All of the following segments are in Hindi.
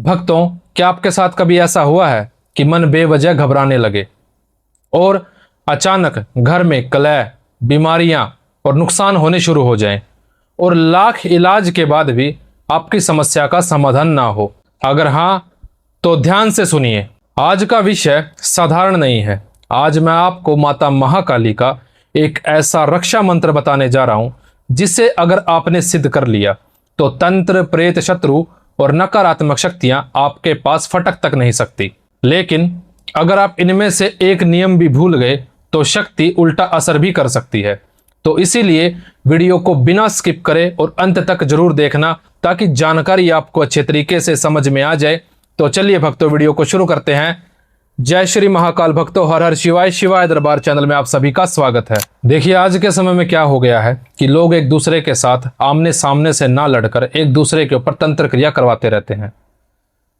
भक्तों, क्या आपके साथ कभी ऐसा हुआ है कि मन बेवजह घबराने लगे और अचानक घर में कलह, बीमारियां और नुकसान होने शुरू हो जाएं और लाख इलाज के बाद भी आपकी समस्या का समाधान ना हो? अगर हाँ, तो ध्यान से सुनिए। आज का विषय साधारण नहीं है। आज मैं आपको माता महाकाली का एक ऐसा रक्षा मंत्र बताने जा रहा हूं जिसे अगर आपने सिद्ध कर लिया तो तंत्र, प्रेत, शत्रु और नकारात्मक शक्तियां आपके पास फटक तक नहीं सकती। लेकिन अगर आप इनमें से एक नियम भी भूल गए तो शक्ति उल्टा असर भी कर सकती है। तो इसीलिए वीडियो को बिना स्किप करे और अंत तक जरूर देखना ताकि जानकारी आपको अच्छे तरीके से समझ में आ जाए। तो चलिए भक्तों, वीडियो को शुरू करते हैं। जय श्री महाकाल भक्तों, हर हर शिवाय। शिवाय दरबार चैनल में आप सभी का स्वागत है। देखिए, आज के समय में क्या हो गया है कि लोग एक दूसरे के साथ आमने सामने से ना लड़कर एक दूसरे के ऊपर तंत्र क्रिया करवाते रहते हैं।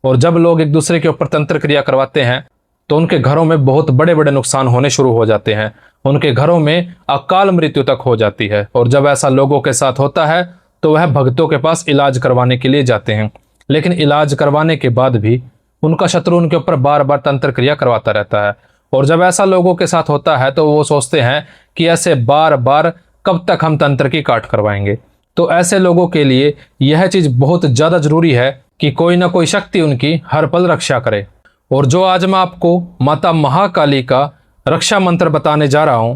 और जब लोग एक दूसरे के ऊपर तंत्र क्रिया करवाते हैं तो उनके घरों में बहुत बड़े बड़े नुकसान होने शुरू हो जाते हैं। उनके घरों में अकाल मृत्यु तक हो जाती है। और जब ऐसा लोगों के साथ होता है तो वह भक्तों के पास इलाज करवाने के लिए जाते हैं, लेकिन इलाज करवाने के बाद भी उनका शत्रु उनके ऊपर बार बार तंत्र क्रिया करवाता रहता है। और जब ऐसा लोगों के साथ होता है तो वो सोचते हैं कि ऐसे बार बार कब तक हम तंत्र की काट करवाएंगे। तो ऐसे लोगों के लिए यह चीज बहुत ज्यादा जरूरी है कि कोई ना कोई शक्ति उनकी हर पल रक्षा करे। और जो आज मैं आपको माता महाकाली का रक्षा मंत्र बताने जा रहा हूं,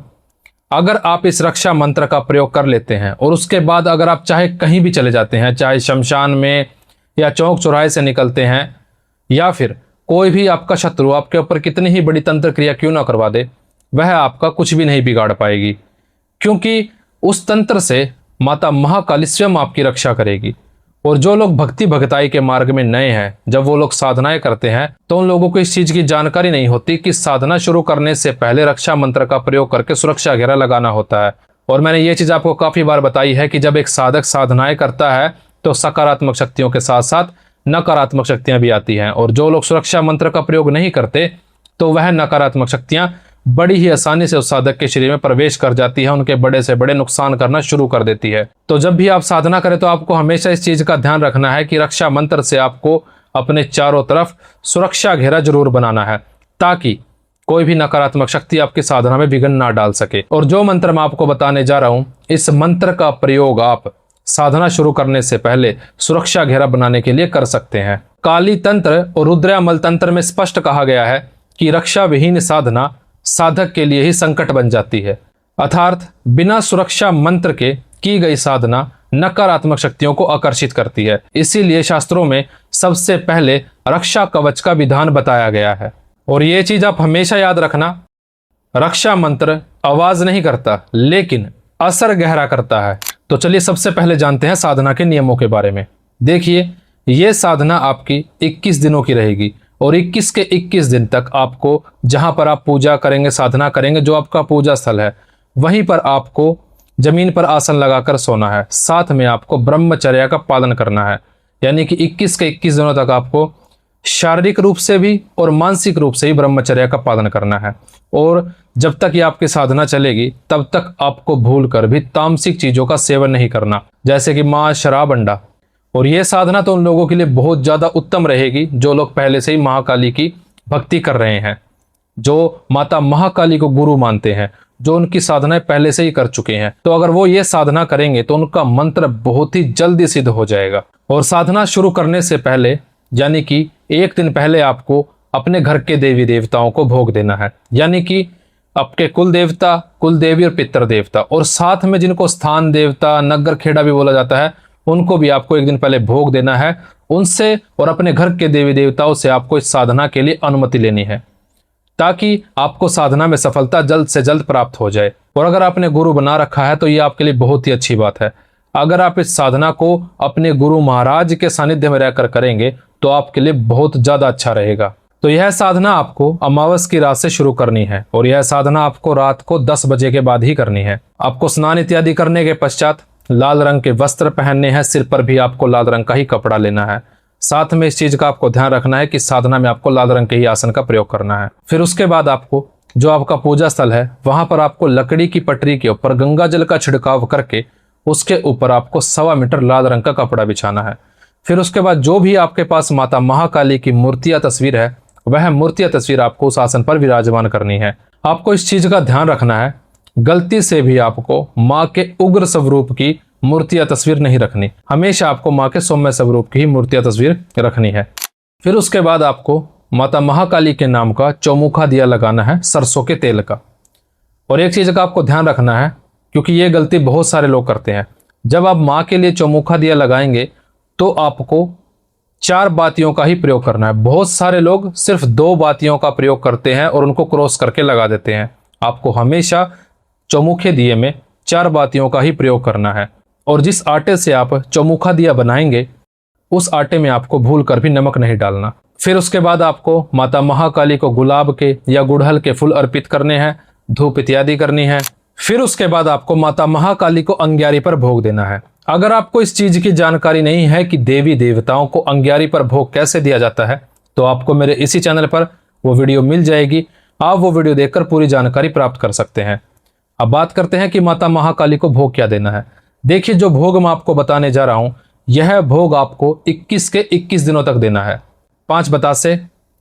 अगर आप इस रक्षा मंत्र का प्रयोग कर लेते हैं और उसके बाद अगर आप चाहे कहीं भी चले जाते हैं, चाहे शमशान में या चौक चौराहे से निकलते हैं, या फिर कोई भी आपका शत्रु आपके ऊपर कितनी ही बड़ी तंत्र क्रिया क्यों ना करवा दे, वह आपका कुछ भी नहीं बिगाड़ पाएगी, क्योंकि उस तंत्र से माता महाकाली स्वयं आपकी रक्षा करेगी। और जो लोग भक्ति भगताई के मार्ग में नए हैं, जब वो लोग साधनाएं करते हैं तो उन लोगों को इस चीज की जानकारी नहीं होती कि साधना शुरू करने से पहले रक्षा मंत्र का प्रयोग करके सुरक्षा घेरा लगाना होता है। और मैंने ये चीज आपको काफी बार बताई है कि जब एक साधक साधनाएं करता है तो सकारात्मक शक्तियों के साथ साथ नकारात्मक शक्तियां भी आती हैं। और जो लोग सुरक्षा मंत्र का प्रयोग नहीं करते तो वह नकारात्मक शक्तियां बड़ी ही आसानी से उस साधक के शरीर में प्रवेश कर जाती है, उनके बड़े से बड़े नुकसान करना शुरू कर देती है। तो जब भी आप साधना करें तो आपको हमेशा इस चीज का ध्यान रखना है कि रक्षा मंत्र से आपको अपने चारों तरफ सुरक्षा घेरा जरूर बनाना है, ताकि कोई भी नकारात्मक शक्ति आपकी साधना में विघ्न ना डाल सके। और जो मंत्र मैं आपको बताने जा रहा हूं, इस मंत्र का प्रयोग आप साधना शुरू करने से पहले सुरक्षा घेरा बनाने के लिए कर सकते हैं। काली तंत्र और रुद्रामल तंत्र में स्पष्ट कहा गया है कि रक्षा विहीन साधना साधक के लिए ही संकट बन जाती है, अर्थात बिना सुरक्षा मंत्र के की गई साधना नकारात्मक शक्तियों को आकर्षित करती है। इसीलिए शास्त्रों में सबसे पहले रक्षा कवच का विधान बताया गया है। और ये चीज आप हमेशा याद रखना, रक्षा मंत्र आवाज नहीं करता लेकिन असर गहरा करता है। तो चलिए सबसे पहले जानते हैं साधना के नियमों के बारे में। देखिए, ये साधना आपकी 21 दिनों की रहेगी और 21 के 21 दिन तक आपको जहां पर आप पूजा करेंगे, साधना करेंगे, जो आपका पूजा स्थल है, वहीं पर आपको जमीन पर आसन लगाकर सोना है। साथ में आपको ब्रह्मचर्या का पालन करना है, यानी कि 21 के 21 दिनों तक आपको शारीरिक रूप से भी और मानसिक रूप से भी ब्रह्मचर्या का पालन करना है। और जब तक ये आपकी साधना चलेगी तब तक आपको भूल कर भी तामसिक चीजों का सेवन नहीं करना, जैसे कि मांस, शराब, अंडा। और यह साधना तो उन लोगों के लिए बहुत ज्यादा उत्तम रहेगी जो लोग पहले से ही महाकाली की भक्ति कर रहे हैं, जो माता महाकाली को गुरु मानते हैं, जो उनकी साधनाएं पहले से ही कर चुके हैं। तो अगर वो ये साधना करेंगे तो उनका मंत्र बहुत ही जल्दी सिद्ध हो जाएगा। और साधना शुरू करने से पहले, यानी कि एक दिन पहले, आपको अपने घर के देवी देवताओं को भोग देना है, यानी कि आपके कुल देवता, कुल देवी और पितर देवता, और साथ में जिनको स्थान देवता, नगर खेड़ा भी बोला जाता है, उनको भी आपको एक दिन पहले भोग देना है। उनसे और अपने घर के देवी देवताओं से आपको इस साधना के लिए अनुमति लेनी है, ताकि आपको साधना में सफलता जल्द से जल्द प्राप्त हो जाए। और अगर आपने गुरु बना रखा है तो ये आपके लिए बहुत ही अच्छी बात है। अगर आप इस साधना को अपने गुरु महाराज के सानिध्य में रहकर करेंगे तो आपके लिए बहुत ज्यादा अच्छा रहेगा। तो यह साधना आपको अमावस की रात से शुरू करनी है और यह साधना आपको रात को 10 बजे के बाद ही करनी है। आपको स्नान इत्यादि करने के पश्चात लाल रंग के वस्त्र पहनने हैं, सिर पर भी आपको लाल रंग का ही कपड़ा लेना है। साथ में इस चीज का आपको ध्यान रखना है कि साधना में आपको लाल रंग के ही आसन का प्रयोग करना है। फिर उसके बाद आपको जो आपका पूजा स्थल है वहां पर आपको लकड़ी की पटरी के ऊपर गंगा जल का छिड़काव करके उसके ऊपर आपको 1.25 मीटर लाल रंग का कपड़ा बिछाना है। फिर उसके बाद जो भी आपके पास माता महाकाली की मूर्ति या तस्वीर है, वह मूर्ति या तस्वीर आपको उस आसन पर विराजमान करनी है। आपको इस चीज का ध्यान रखना है, गलती से भी आपको माँ के उग्र स्वरूप की मूर्ति या तस्वीर नहीं रखनी। हमेशा आपको माँ के सौम्य स्वरूप की ही मूर्ति या तस्वीर रखनी है। फिर उसके बाद आपको माता महाकाली के नाम का चौमुखा दिया लगाना है सरसों के तेल का। और एक चीज का आपको ध्यान रखना है, क्योंकि ये गलती बहुत सारे लोग करते हैं। जब आप माँ के लिए चौमुखा दिया लगाएंगे तो आपको 4 बातियों का ही प्रयोग करना है। बहुत सारे लोग सिर्फ 2 बातियों का प्रयोग करते हैं और उनको क्रॉस करके लगा देते हैं। आपको हमेशा चौमुखे दिए में 4 बातियों का ही प्रयोग करना है। और जिस आटे से आप चौमुखा दिया बनाएंगे उस आटे में आपको भूल कर भी नमक नहीं डालना। फिर उसके बाद आपको माता महाकाली को गुलाब के या गुड़हल के फूल अर्पित करने हैं, धूप इत्यादि करनी है। फिर उसके बाद आपको माता महाकाली को अंग्यारी पर भोग देना है। अगर आपको इस चीज की जानकारी नहीं है कि देवी देवताओं को अंग्यारी पर भोग कैसे दिया जाता है, तो आपको मेरे इसी चैनल पर वो वीडियो मिल जाएगी। आप वो वीडियो देखकर पूरी जानकारी प्राप्त कर सकते हैं। अब बात करते हैं कि माता महाकाली को भोग क्या देना है। देखिए, जो भोग मैं आपको बताने जा रहा हूं, यह भोग आपको 21 के 21 दिनों तक देना है। 5 बतासे,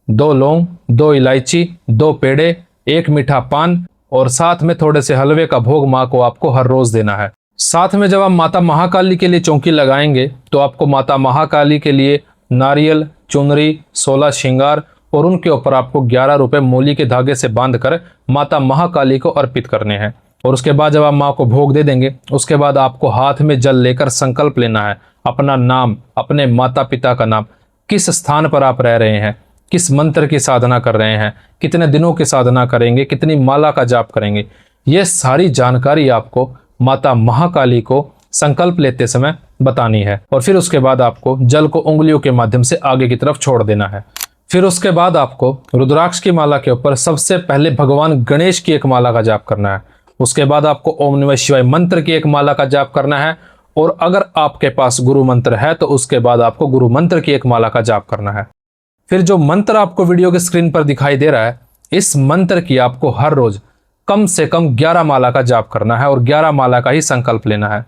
2 लौंग, 2 इलायची, 2 पेड़े, 1 मीठा पान और साथ में थोड़े से हलवे का भोग माँ को आपको हर रोज देना है। साथ में जब आप माता महाकाली के लिए चौकी लगाएंगे तो आपको माता महाकाली के लिए नारियल, चुनरी, 16 श्रृंगार और उनके ऊपर आपको 11 रुपए मूली के धागे से बांधकर माता महाकाली को अर्पित करने हैं। और उसके बाद जब आप माँ को भोग दे देंगे, उसके बाद आपको हाथ में जल लेकर संकल्प लेना है, अपना नाम, अपने माता पिता का नाम, किस स्थान पर आप रह रहे हैं, किस मंत्र की साधना कर रहे हैं, कितने दिनों की साधना करेंगे, कितनी माला का जाप करेंगे, ये सारी जानकारी आपको माता महाकाली को संकल्प लेते समय बतानी है। और फिर उसके बाद आपको जल को उंगलियों के माध्यम से आगे की तरफ छोड़ देना है। फिर उसके बाद आपको रुद्राक्ष की माला के ऊपर सबसे पहले भगवान गणेश की एक माला का जाप करना है। उसके बाद आपको ओम नमः शिवाय मंत्र की एक माला का जाप करना है। और अगर आपके पास गुरु मंत्र है तो उसके बाद आपको गुरु मंत्र की एक माला का जाप करना है। फिर जो मंत्र आपको वीडियो के स्क्रीन पर दिखाई दे रहा है, इस मंत्र की आपको हर रोज कम से कम 11 माला का जाप करना है और 11 माला का ही संकल्प लेना है।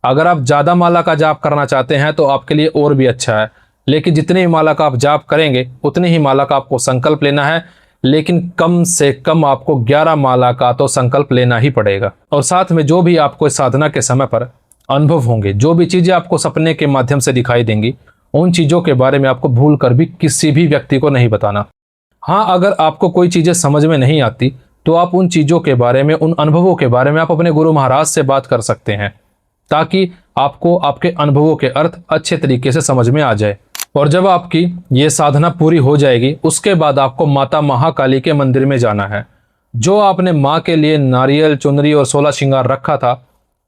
अगर आप ज्यादा माला का जाप करना चाहते हैं तो आपके लिए और भी अच्छा है, लेकिन जितनी भी माला का आप जाप करेंगे उतनी ही माला का आपको संकल्प लेना है। लेकिन कम से कम आपको 11 माला का तो संकल्प लेना ही पड़ेगा। और साथ में जो भी आपको इस साधना के समय पर अनुभव होंगे, जो भी चीजें आपको सपने के माध्यम से दिखाई देंगी, उन चीजों के बारे में आपको भूल कर भी किसी भी व्यक्ति को नहीं बताना। हाँ, अगर आपको कोई चीजें समझ में नहीं आती तो आप उन चीजों के बारे में, उन अनुभवों के बारे में आप अपने गुरु महाराज से बात कर सकते हैं, ताकि आपको आपके अनुभवों के अर्थ अच्छे तरीके से समझ में आ जाए। और जब आपकी ये साधना पूरी हो जाएगी, उसके बाद आपको माता महाकाली के मंदिर में जाना है। जो आपने माँ के लिए नारियल, चुनरी और 16 श्रृंगार रखा था,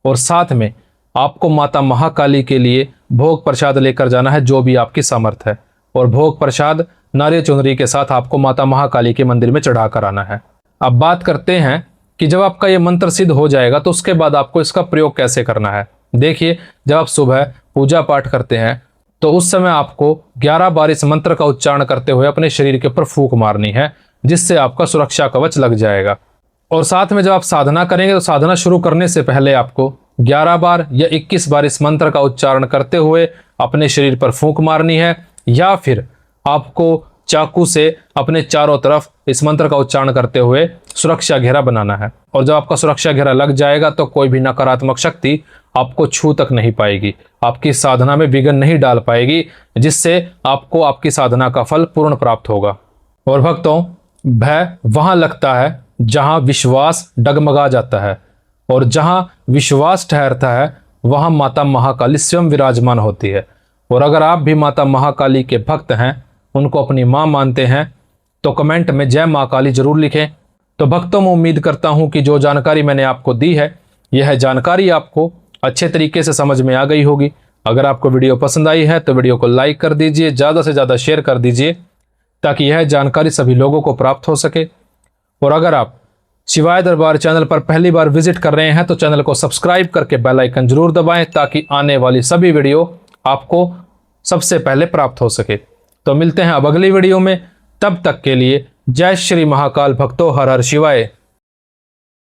और साथ में आपको माता महाकाली के लिए भोग प्रसाद लेकर जाना है, जो भी आपकी सामर्थ है। और भोग प्रसाद नारियल चुनरी के साथ आपको माता महाकाली के मंदिर में चढ़ा कर आना है। अब बात करते हैं कि जब आपका ये मंत्र सिद्ध हो जाएगा तो उसके बाद आपको इसका प्रयोग कैसे करना है। देखिए, जब आप सुबह पूजा पाठ करते हैं तो उस समय आपको 11 बार इस मंत्र का उच्चारण करते हुए अपने शरीर के ऊपर फूंक मारनी है, जिससे आपका सुरक्षा कवच लग जाएगा। और साथ में जब आप साधना करेंगे तो साधना शुरू करने से पहले आपको 11 बार या 21 बार इस मंत्र का उच्चारण करते हुए अपने शरीर पर फूंक मारनी है, या फिर आपको चाकू से अपने चारों तरफ इस मंत्र का उच्चारण करते हुए सुरक्षा घेरा बनाना है। और जब आपका सुरक्षा घेरा लग जाएगा तो कोई भी नकारात्मक शक्ति आपको छू तक नहीं पाएगी, आपकी साधना में विघ्न नहीं डाल पाएगी, जिससे आपको आपकी साधना का फल पूर्ण प्राप्त होगा। और भक्तों, भय वहां लगता है जहां विश्वास डगमगा जाता है, और जहां विश्वास ठहरता है वहां माता महाकाली स्वयं विराजमान होती है। और अगर आप भी माता महाकाली के भक्त हैं, उनको अपनी मां मानते हैं, तो कमेंट में जय मां काली जरूर लिखें। तो भक्तों, मैं उम्मीद करता हूं कि जो जानकारी मैंने आपको दी है, यह जानकारी आपको अच्छे तरीके से समझ में आ गई होगी। अगर आपको वीडियो पसंद आई है तो वीडियो को लाइक कर दीजिए, ज़्यादा से ज़्यादा शेयर कर दीजिए, ताकि यह जानकारी सभी लोगों को प्राप्त हो सके। और अगर आप शिवाय दरबार चैनल पर पहली बार विजिट कर रहे हैं तो चैनल को सब्सक्राइब करके बेल आइकन जरूर दबाएं, ताकि आने वाली सभी वीडियो आपको सबसे पहले प्राप्त हो सके। तो मिलते हैं अब अगली वीडियो में, तब तक के लिए जय श्री महाकाल भक्तों, हर हर शिवाय।